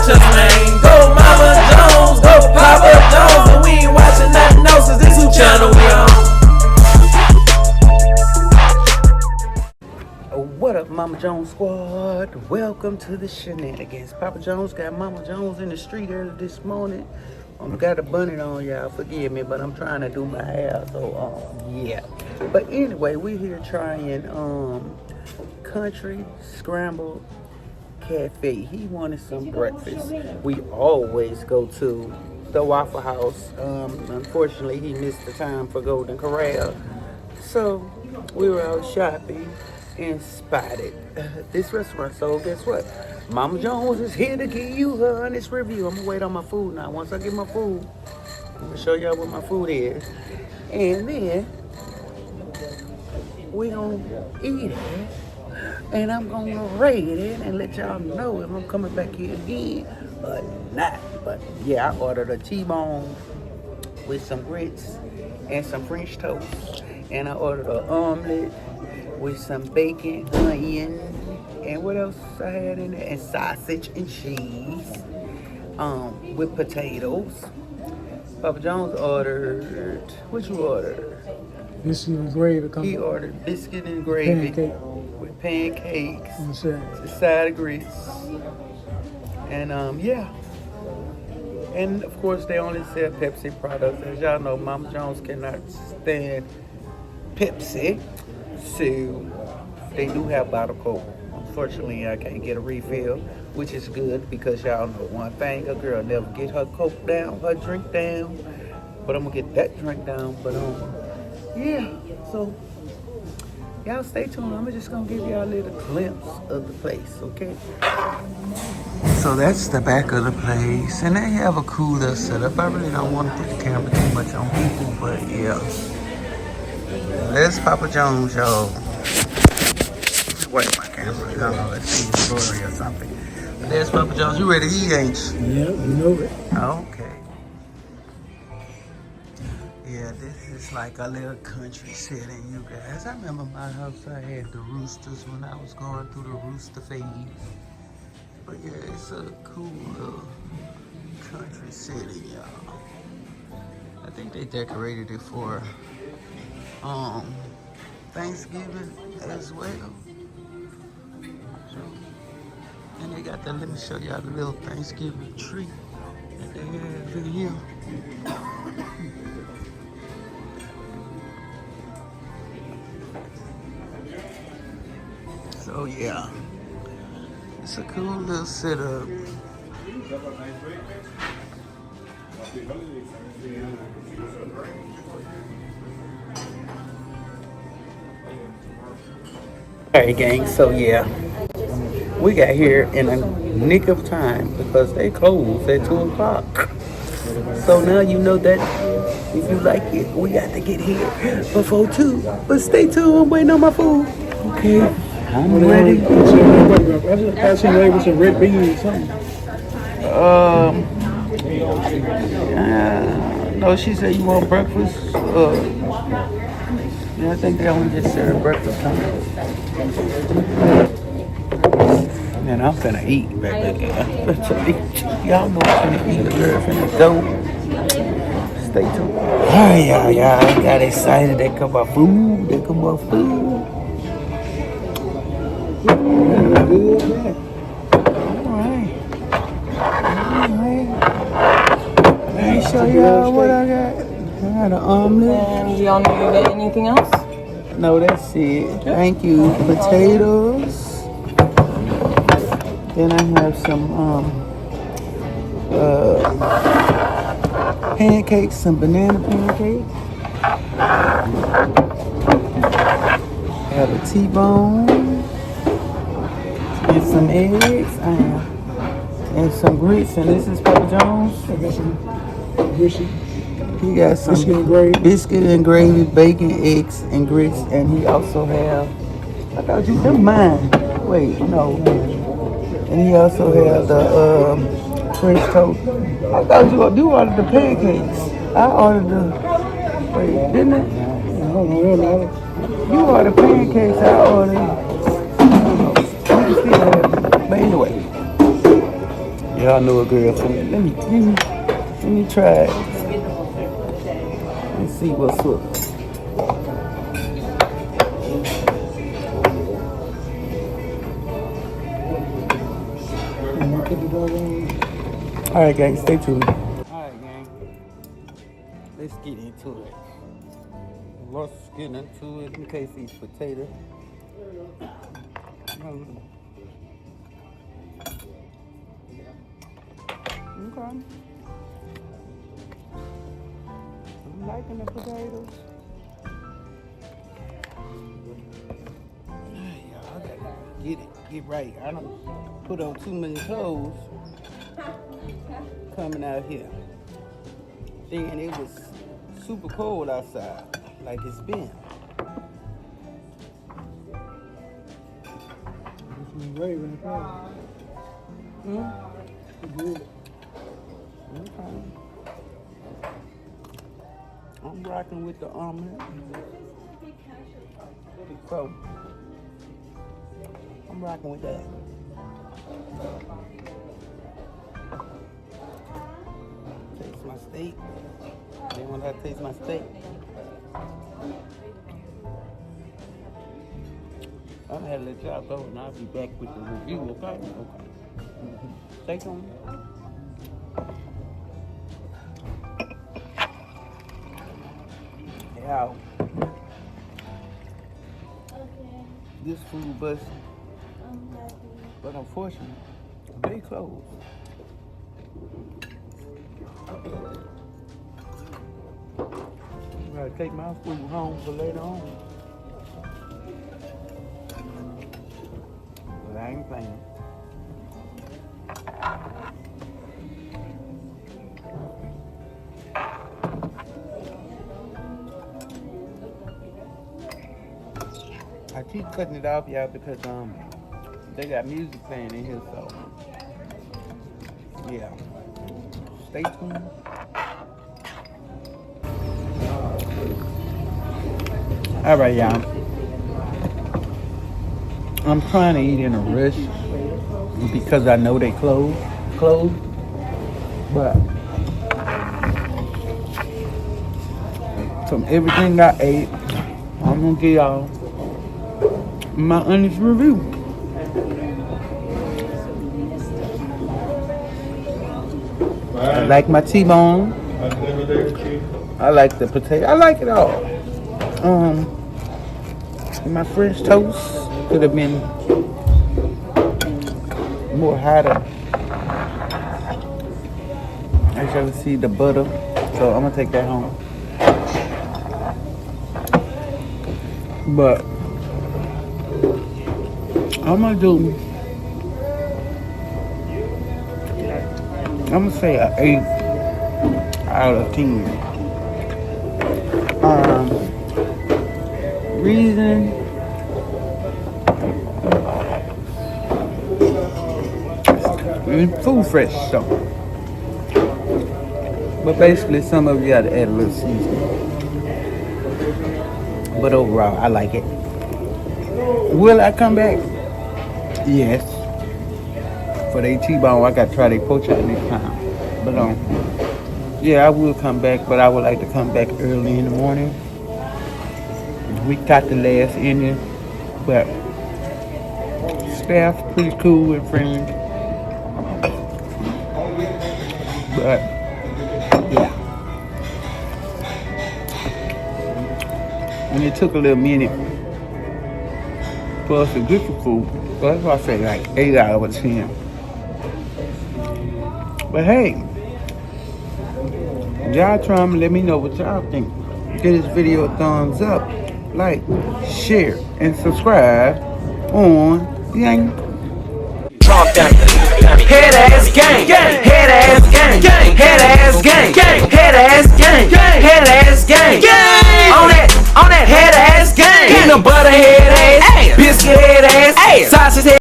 watchers, man. Go Mama Jones, go Papa Jones. And we ain't watching nothing else, cause this who channel we on. What up, Mama Jones squad? Welcome to the shenanigans. Papa Jones got Mama Jones in the street early this morning. Got a bunny on, y'all. Forgive me, but I'm trying to do my hair, so yeah. But anyway, we here trying country scrambled cafe. He wanted some breakfast. We always go to the Waffle House. Unfortunately, he missed the time for Golden Corral, so we were out shopping and spotted this restaurant. So guess what? Mama Jones is here to give you her honest review. I'm gonna wait on my food now. Once I get my food, I'm gonna show y'all what my food is, and then we gonna eat it, and I'm gonna rate it and let y'all know if I'm coming back here again or not. But yeah, I ordered a T-bone with some grits and some French toast, and I ordered an omelet with some bacon, onion, and what else I had in there? And sausage and cheese, with potatoes. Papa Jones ordered, what you ordered? Biscuit and gravy. He ordered biscuit and gravy with pancakes, the side of grits, and yeah. And of course, they only sell Pepsi products. As y'all know, Mama Jones cannot stand Pepsi. So they do have bottled Coke. Unfortunately, I can't get a refill, which is good because y'all know one thing: a girl never get her Coke down, her drink down. But I'm gonna get that drink down. But yeah. So y'all stay tuned. I'm just gonna give y'all a little glimpse of the place, okay? So that's the back of the place, and they have a cool little setup. I really don't want to put the camera too much on people, but yeah. There's Papa Jones, y'all. Wait, my camera. I don't know, let's see the story or something. But there's Papa Jones. You ready to eat, ain't you? Yeah, you know it. Okay. Yeah, this is like a little country setting, you guys. I remember my house, I had the roosters when I was going through the rooster phase. But yeah, it's a cool little country setting, y'all. I think they decorated it for Thanksgiving as well. So, and they got let me show y'all the little Thanksgiving tree that they have in here. So yeah, it's a cool little setup. Alright gang, so yeah, we got here in a nick of time because they closed at 2 o'clock. So now you know that if you like it, we got to get here before 2. But stay tuned, I'm waiting on my food. Okay, I'm ready. I seen away with some red beans or something. No, she said you want breakfast. Yeah, I think they only just serve breakfast time. Man, I'm finna eat, baby. Y'all know I'm finna eat. The girl finna go. Stay tuned. Alright, y'all got excited. They come about food. They come about food. Alright. Let me show y'all what I got. I got an omelet. And do y'all need to get anything else? No, that's it. Thank you. Potatoes. Then I have some pancakes, some banana pancakes. I have a T-bone and some eggs and some grits. And this is Papa Jones. I got some biscuit. He got some biscuit and gravy, bacon, eggs, and grits. And he also have, I thought you, them mine. Wait, no. And he also has the French toast. I thought you ordered the pancakes. I ordered the, wait, didn't I? No. You ordered pancakes, I ordered, but anyway. Y'all know a girl for me. Let me try it. Let's see what's up. Alright, gang, stay tuned. Alright, gang. Let's get into it. Let's get into it in case these potatoes. Okay. I'm liking the potatoes. Y'all, I gotta get right. I don't put on too many clothes coming out here. Thinking it was super cold outside, like it's been. Good. Okay. I'm rocking with the omelet. So, I'm rocking with that. Taste my steak. They want to taste my steak. I'm gonna let y'all go and I'll be back with the review, okay? Okay. Stay tuned. Yeah. This food bus, but unfortunately, they closed. I gotta take my food home for later on. But I ain't playing. I keep cutting it off, y'all, because they got music playing in here, so yeah. Stay tuned. All right, y'all. I'm trying to eat in a rush because I know they closed, but from everything I ate, I'm gonna give y'all my honest review. I like my T-bone. I like the potato. I like it all. My French toast could have been more hotter. I shall see the butter, so I'm gonna take that home. But I'm gonna say an 8 out of 10. Reason food fresh stuff. But basically some of you gotta add a little seasoning. But overall I like it. Will I come back? Yes. For the T-bone, I got to try their pork chop next time. But yeah, I will come back, but I would like to come back early in the morning. We got the last Indian, but staff pretty cool and friendly. But yeah, and it took a little minute for us to get the food. So that's why I say like 8 out of 10. But hey, y'all try and let me know what y'all think. Give this video a thumbs up, like, share, and subscribe on Yang. Head ass gang, head ass gang, head ass gang, head ass gang, head ass gang, on that head ass gang, peanut butter head ass, biscuit head ass, sausage head.